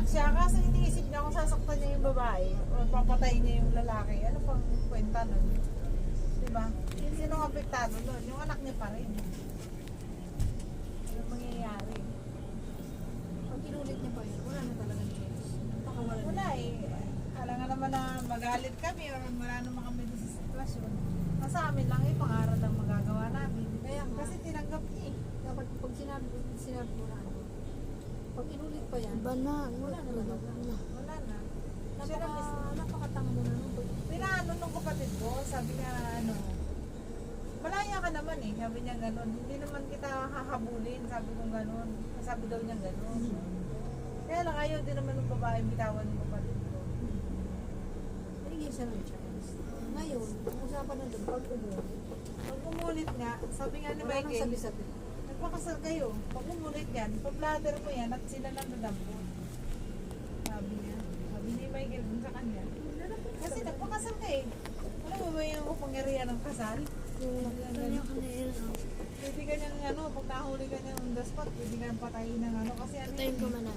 siya kasi iniisip niya kung sasaktan niya yung babae o papatayin niya yung lalaki. Ano pang kwenta nun? Diba? Sino ang apektado nun? Yung anak niya pa rin. Ano mangyayari? Pag inulit niya pa yun, wala na talaga chance. Napakawalan Wala eh. Alam nga naman na magalit kami or wala naman kami doon sa sitwasyon. Nasa amin lang eh, pangaral ang magagawa namin. Kaya nga. Kasi tinanggap niya eh. Dapat pag sinabi mo na ano, pag inulit pa yan, Iba na. wala na talaga. Wala na. Siya na mismo. Napakatanga mo na nung Pinaano nung kapatid ko, sabi niya ano, malaya ka naman eh, sabi niya gano'n. Hindi naman kita hahabulin, sabi ko gano'n. Sabi daw niya gano'n. Kaya lang ayaw din naman ng babae bitawan ng kapatid ko. Binigyan siya ng chance. Ngayon, ang usapan na doon, pag umulit, Pag umulit nga, sabi nga ni wala nang Michael, sabi-sabi. nagpakasal kayo. Pag umulit yan, pag-bladder mo yan at sila nang dadampot. Sabi niya. Sabi ni Michael dun sa kanya. Kasi nagpakasal ka eh. Alam mo ba yung kapangyarihan ng kasal? Pwede ka niyang ano, pag nahuli ka niya on the spot, pwede ka niyang patayin ng ano. Kasi ano Patayin yun ko eh. man na.